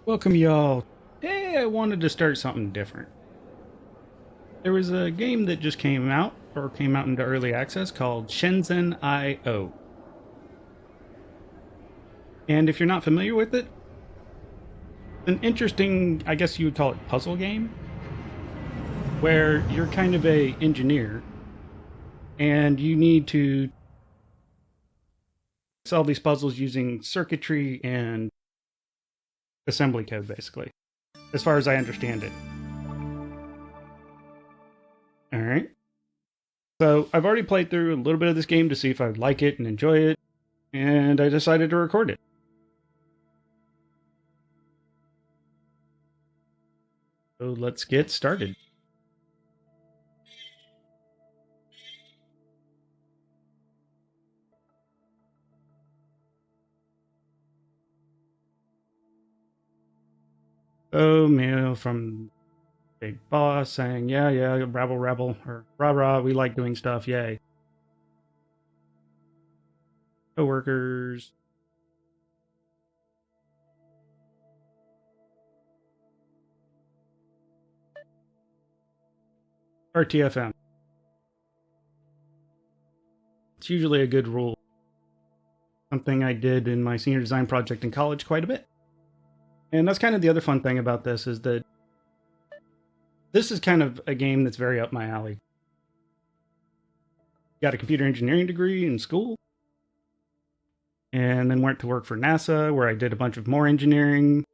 Welcome, y'all. Today I wanted to start something different. There was a game that just came out, or came out into early access, called Shenzhen I. And if you're not familiar with it, an interesting, I guess you would call it puzzle game, where you're kind of a engineer and you need to solve these puzzles using circuitry and assembly code, basically, as far as I understand it. All right. So I've already played through a little bit of this game to see if I would like it and enjoy it, and I decided to record it. So let's get started. Oh, mail from big boss saying, yeah, yeah, rabble, rabble, or rah, rah, we like doing stuff, yay. Coworkers. RTFM. It's usually a good rule. Something I did in my senior design project in college quite a bit. And that's kind of the other fun thing about this is that this is kind of a game that's very up my alley. Got a computer engineering degree in school, and then went to work for NASA, where I did a bunch of more engineering.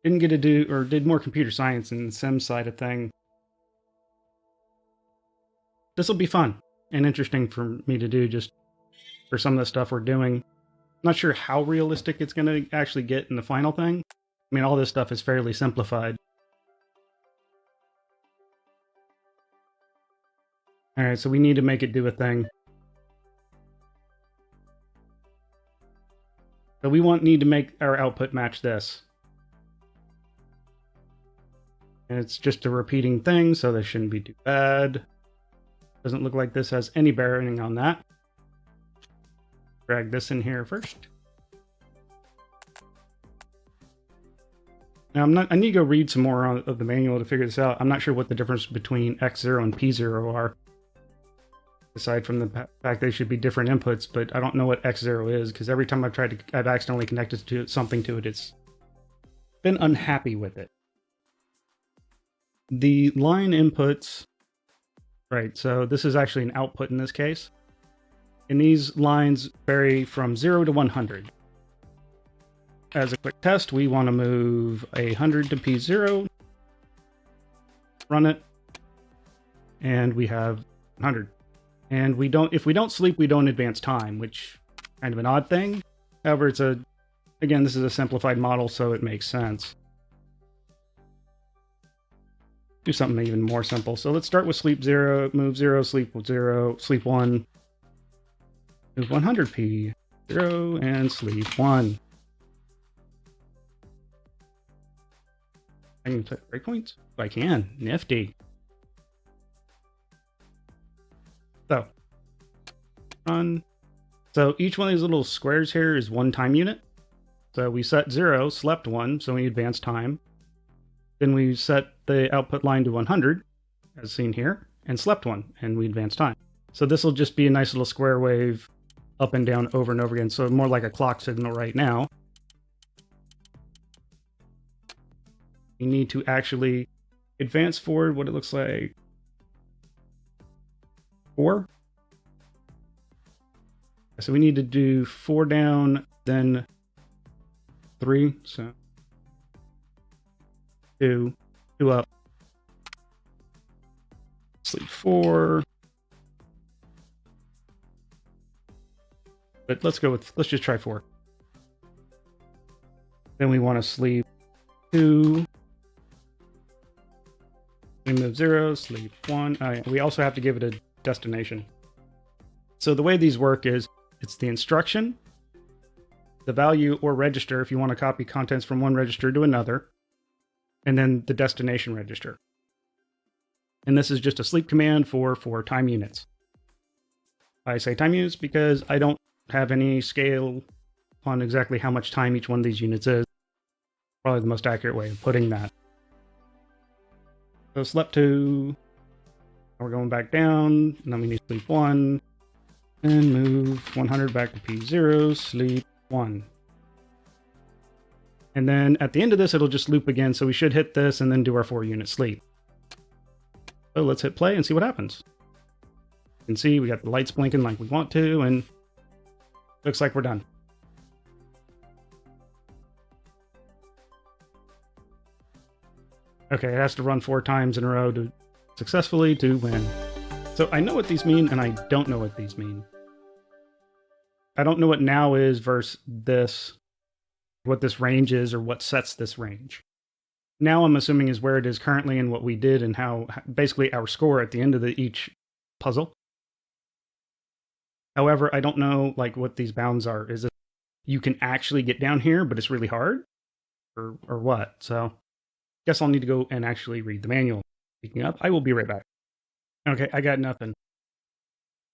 Didn't get to do, or did more computer science and sim side of thing. This will be fun and interesting for me to do just for some of the stuff we're doing. Not sure how realistic it's going to actually get in the final thing. I mean, all this stuff is fairly simplified. All right, so we need to make it do a thing. So we need to make our output match this. And it's just a repeating thing, so this shouldn't be too bad. Doesn't look like this has any bearing on that. Drag this in here first. Now I need to go read some more of the manual to figure this out. I'm not sure what the difference between X0 and P0 are, aside from the fact they should be different inputs, but I don't know what X0 is, because every time I've accidentally connected to something to it, it's been unhappy with it. The line inputs, right, so this is actually an output in this case. And these lines vary from 0 to 100. As a quick test, we want to move 100 to P0, run it, and we have 100. And if we don't sleep, we don't advance time, which is kind of an odd thing. However, again, this is a simplified model, so it makes sense. Do something even more simple. So let's start with sleep 0, move 0, sleep 0, sleep 1, move 100p, 0, and sleep 1. I can put breakpoints? If I can. Nifty. So, run. So each one of these little squares here is one time unit. So we set 0, slept 1, so we advance time. Then we set the output line to 100, as seen here, and slept 1, and we advance time. So this will just be a nice little square wave up and down over and over again. So more like a clock signal right now. We need to actually advance forward what it looks like 4. So we need to do 4 down, then 3. So 2 up. Sleep 4. But let's just try 4. Then we want to sleep 2. We move 0, sleep 1. We also have to give it a destination. So the way these work is, it's the instruction, the value or register if you want to copy contents from one register to another, and then the destination register. And this is just a sleep command for time units. I say time units because I don't have any scale on exactly how much time each one of these units is. Probably the most accurate way of putting that. So slept 2. We're going back down. And then we need sleep 1. And move 100 back to P0, sleep 1. And then at the end of this, it'll just loop again. So we should hit this and then do our 4-unit sleep. So let's hit play and see what happens. You can see we got the lights blinking like we want to, and looks like we're done. Okay, it has to run 4 times in a row to successfully to win. So I know what these mean, and I don't know what these mean. I don't know what now is versus this, what this range is, or what sets this range. Now I'm assuming is where it is currently and what we did and how basically our score at the end of each puzzle. However, I don't know like what these bounds are. Is it you can actually get down here, but it's really hard, or what? So, guess I'll need to go and actually read the manual. Speaking of, I will be right back. Okay, I got nothing.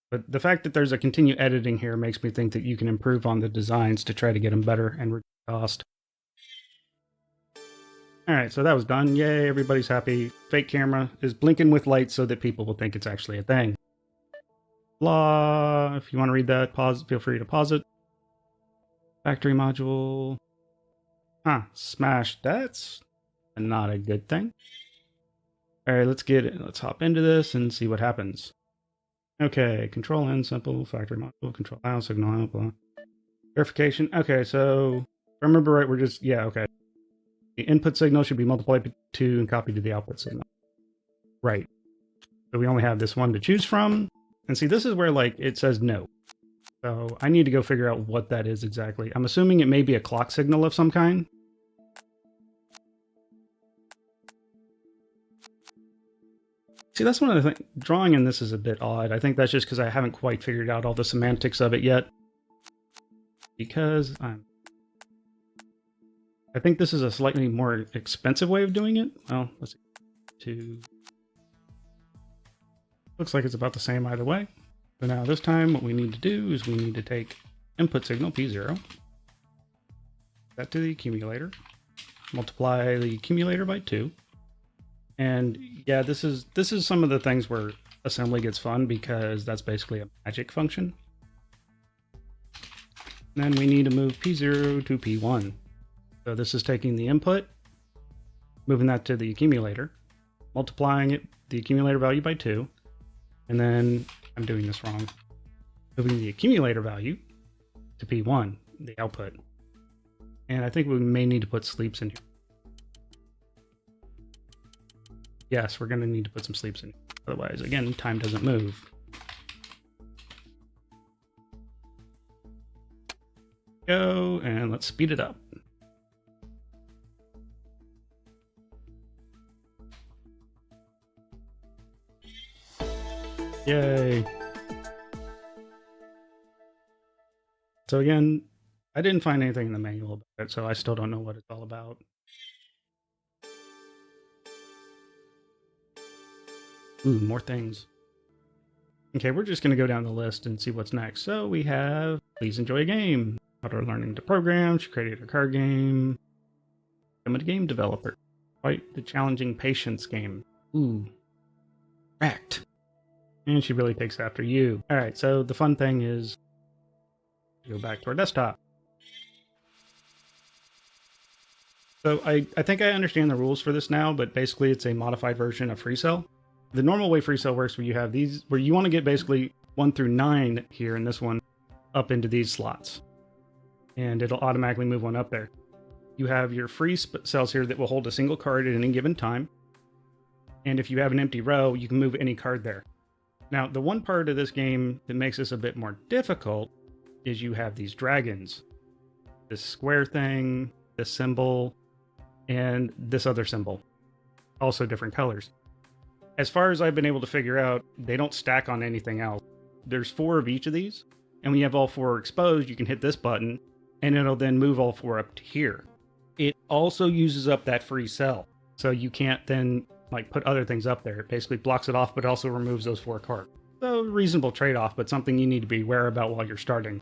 But the fact that there's a continue editing here makes me think that you can improve on the designs to try to get them better and reduce cost. Alright, so that was done. Yay, everybody's happy. Fake camera is blinking with lights so that people will think it's actually a thing. Blah. If you want to read that, pause. Feel free to pause it. Factory module. Smash. That's not a good thing. Alright, let's get it. Let's hop into this and see what happens. Okay, control N, simple, factory module, control out, signal out, blah. Verification. Okay, so if I remember right, we're just, yeah, okay. The input signal should be multiplied by 2 and copied to the output signal. Right. So we only have this one to choose from. And see, this is where, like, it says no. So I need to go figure out what that is exactly. I'm assuming it may be a clock signal of some kind. See, that's one of the things. Drawing in this is a bit odd. I think that's just because I haven't quite figured out all the semantics of it yet. Because I think this is a slightly more expensive way of doing it. Well, let's see. Looks like it's about the same either way. So now this time what we need to do is we need to take input signal P0, that to the accumulator, multiply the accumulator by 2. And yeah, this is some of the things where assembly gets fun because that's basically a magic function. And then we need to move P0 to P1. So this is taking the input, moving that to the accumulator, multiplying it, the accumulator value by 2, and then, I'm doing this wrong, moving the accumulator value to P1, the output. And I think we may need to put sleeps in here. Yes, we're going to need to put some sleeps in here. Otherwise, again, time doesn't move. Go, and let's speed it up. Yay. So again, I didn't find anything in the manual about it, so I still don't know what it's all about. Ooh, more things. Okay, we're just going to go down the list and see what's next. So we have Please Enjoy a Game. Auto learning to program. She created a card game. I'm a game developer. Quite the challenging patience game. Ooh. Wrecked. And she really takes after you. Alright, so the fun thing is go back to our desktop. So I think I understand the rules for this now, but basically it's a modified version of FreeCell. The normal way FreeCell works where you have these, where you want to get basically 1 through 9 here in this one up into these slots. And it'll automatically move one up there. You have your free cells here that will hold a single card at any given time. And if you have an empty row, you can move any card there. Now, the one part of this game that makes this a bit more difficult is you have these dragons. This square thing, this symbol, and this other symbol. Also different colors. As far as I've been able to figure out, they don't stack on anything else. There's 4 of each of these, and when you have all 4 exposed, you can hit this button, and it'll then move all 4 up to here. It also uses up that free cell, so you can't then like put other things up there. It basically blocks it off, but also removes those 4 cards. So reasonable trade-off, but something you need to be aware about while you're starting.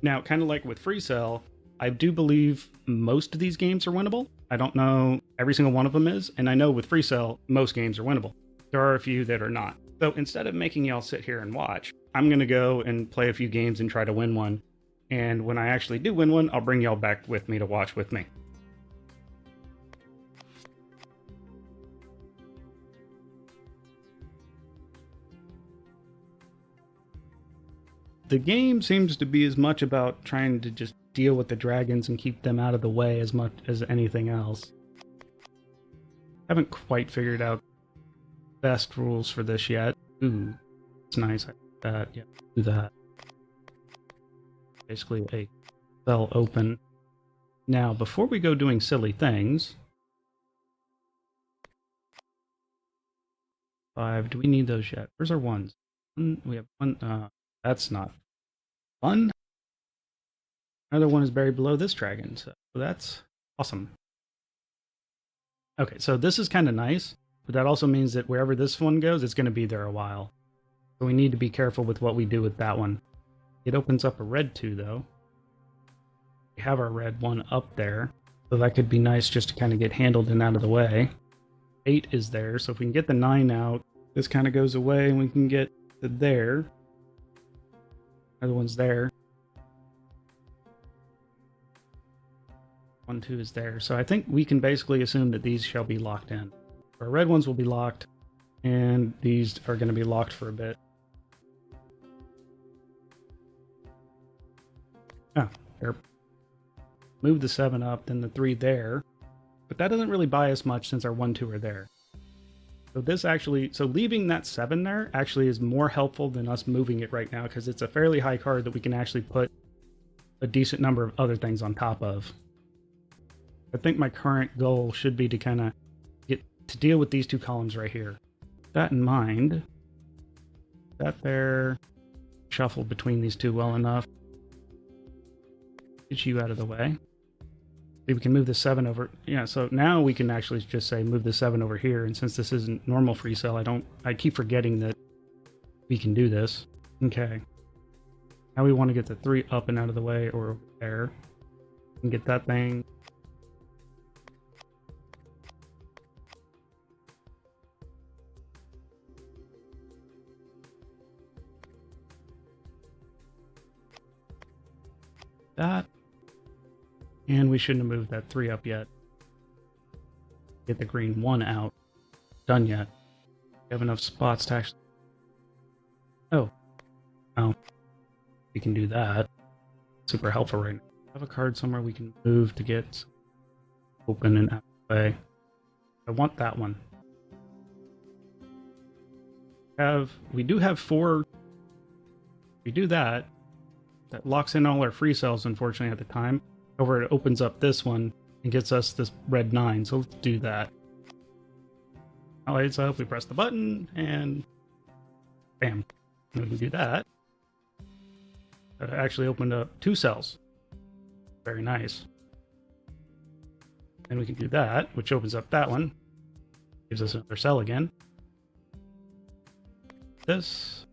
Now, kind of like with FreeCell, I do believe most of these games are winnable. I don't know every single one of them is, and I know with free cell, most games are winnable. There are a few that are not. So instead of making y'all sit here and watch, I'm going to go and play a few games and try to win one. And when I actually do win one, I'll bring y'all back with me to watch with me. The game seems to be as much about trying to just deal with the dragons and keep them out of the way as much as anything else. Haven't quite figured out best rules for this yet. Ooh, it's nice. Yeah, do that. Basically a cell open. Now, before we go doing silly things, 5, do we need those yet? Where's our ones? We have one. That's not fun. Another one is buried below this dragon, so that's awesome. Okay, so this is kind of nice, but that also means that wherever this one goes, it's going to be there a while. So we need to be careful with what we do with that one. It opens up a red 2, though. We have our red 1 up there, so that could be nice just to kind of get handled and out of the way. 8 is there, so if we can get the 9 out, this kind of goes away and we can get to there. Another one's there. 1, 2 is there. So I think we can basically assume that these shall be locked in. Our red ones will be locked, and these are going to be locked for a bit. Oh, there. Move the 7 up, then the 3 there. But that doesn't really buy us much since our 1, 2 are there. So this actually, so leaving that 7 there actually is more helpful than us moving it right now, because it's a fairly high card that we can actually put a decent number of other things on top of. I think my current goal should be to kind of get to deal with these 2 columns right here. That in mind, that there, shuffle between these 2 well enough. Get you out of the way. We can move the 7 over. Yeah, so now we can actually just say move the 7 over here. And since this isn't normal free cell, I keep forgetting that we can do this. Okay. Now we want to get the 3 up and out of the way, or over there. And get that thing. That. And we shouldn't have moved that 3 up yet. Get the green 1 out. Done yet. We have enough spots to actually... Oh. We can do that. Super helpful right now. Have a card somewhere we can move to get open and out of the way. I want that one. We do have 4... We do that. That locks in all our free cells, unfortunately, at the time. However, it opens up this one and gets us this red 9, so let's do that. Alright, so we press the button, and bam. And we can do that. That actually opened up 2 cells. Very nice. And we can do that, which opens up that one. Gives us another cell again. This.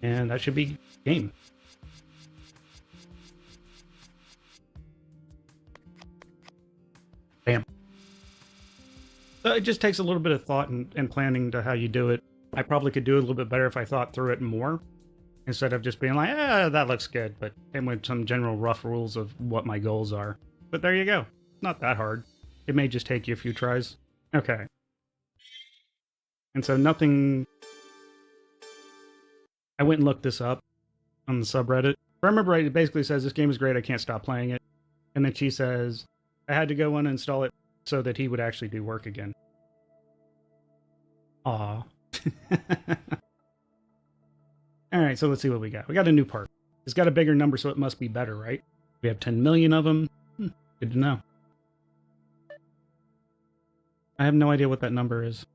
And that should be game. Bam. So it just takes a little bit of thought and planning to how you do it. I probably could do it a little bit better if I thought through it more, instead of just being like, that looks good, but and with some general rough rules of what my goals are. But there you go. Not that hard. It may just take you a few tries. Okay. And so nothing... I went and looked this up on the subreddit. If I remember right, it basically says, this game is great, I can't stop playing it. And then she says, I had to go uninstall it so that he would actually do work again. Aw. Alright, so let's see what we got. We got a new part. It's got a bigger number, so it must be better, right? We have 10 million of them. Good to know. I have no idea what that number is.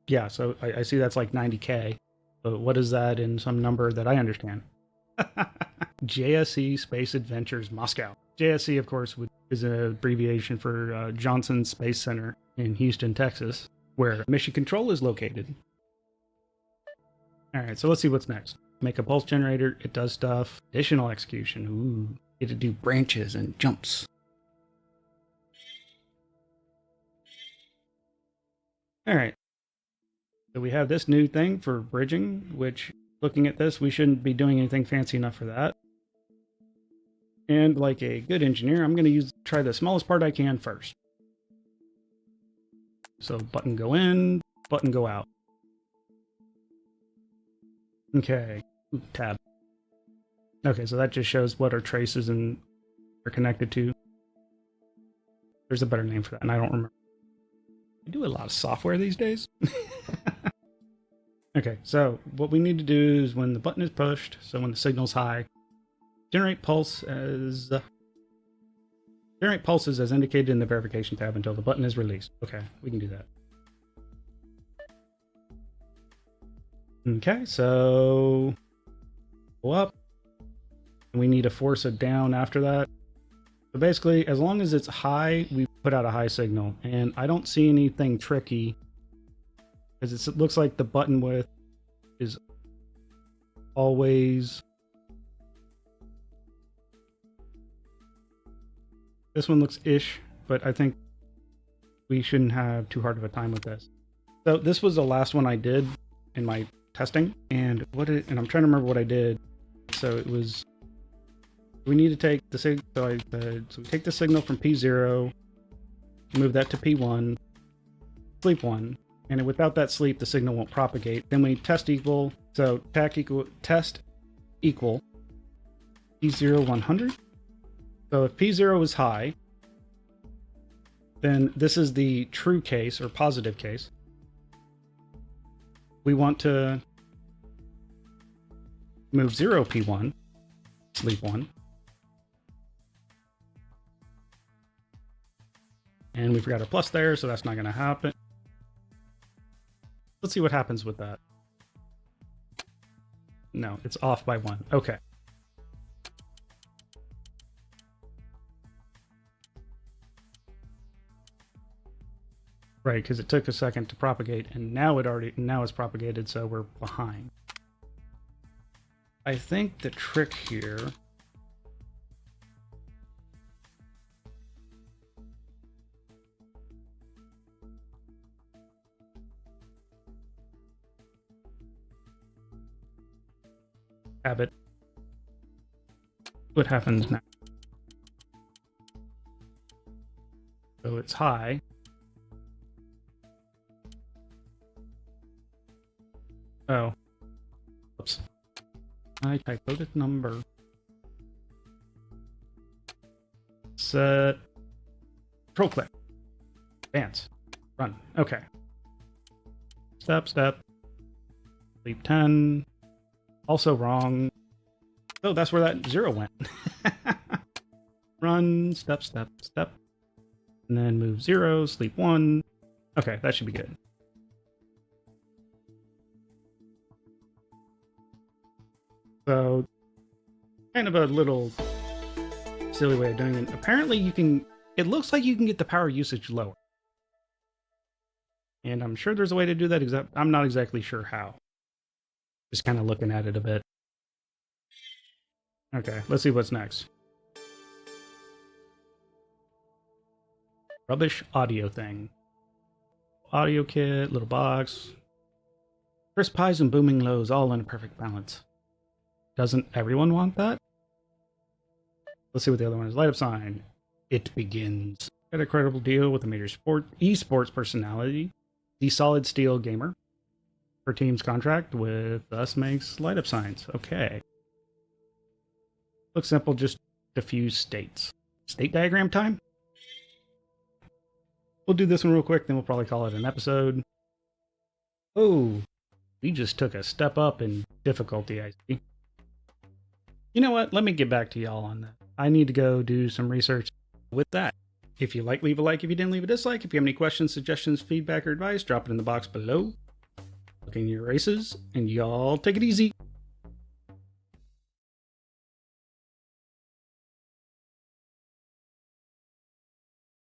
Yeah, so I see that's like 90K. But what is that in some number that I understand? JSC Space Adventures Moscow. JSC, of course, is an abbreviation for Johnson Space Center in Houston, Texas, where Mission Control is located. All right, so let's see what's next. Make a pulse generator. It does stuff. Additional execution. Ooh, get to do branches and jumps. All right. So we have this new thing for bridging, which looking at this, we shouldn't be doing anything fancy enough for that. And like a good engineer, I'm going to try the smallest part I can first. So button go in, button go out. Okay, tab. Okay, so that just shows what our traces and are connected to. There's a better name for that, and I don't remember. I do a lot of software these days. Okay, so what we need to do is when the button is pushed, so when the signal's high, generate pulses as indicated in the verification tab until the button is released. Okay, we can do that. Okay, so go up, and we need to force it down after that. So basically, as long as it's high, we put out a high signal, and I don't see anything tricky because it looks like the button width is always. This one looks ish, but I think we shouldn't have too hard of a time with this. So this was the last one I did in my testing, and I'm trying to remember what I did. So it was, we need to take the signal. So we take the signal from P0, move that to P1, sleep 1, and without that sleep, the signal won't propagate. Then we test equal. So test equal P0 100. So if P0 is high, then this is the true case or positive case. We want to move 0 P1, sleep 1. And we forgot a plus there, so that's not going to happen. Let's see what happens with that. No, it's off by 1. Okay. Right, because it took a second to propagate, and now it's propagated, so we're behind. I think the trick here habit. What happens now? So it's high. Oh. Oops. I typoed a number. Set. Control click. Advance. Run. Okay. Step. Sleep 10. Also wrong. Oh, that's where that 0 went. Run. Step. And then move 0. Sleep 1. Okay, that should be good. So, kind of a little silly way of doing it. Apparently it looks like you can get the power usage lower. And I'm sure there's a way to do that, except I'm not exactly sure how. Just kind of looking at it a bit. Okay, let's see what's next. Rubbish audio thing. Audio kit, little box. Crisp highs and booming lows, all in a perfect balance. Doesn't everyone want that? Let's see what the other one is. Light up sign. It begins. Got a credible deal with a major esports personality. The Solid Steel Gamer. Her team's contract with us makes light up signs. Okay. Looks simple, just diffuse states. State diagram time? We'll do this one real quick, then we'll probably call it an episode. Oh, we just took a step up in difficulty, I see. You know what? Let me get back to y'all on that. I need to go do some research with that. If you like, leave a like. If you didn't, leave a dislike. If you have any questions, suggestions, feedback, or advice, drop it in the box below. Look in your races, and y'all take it easy.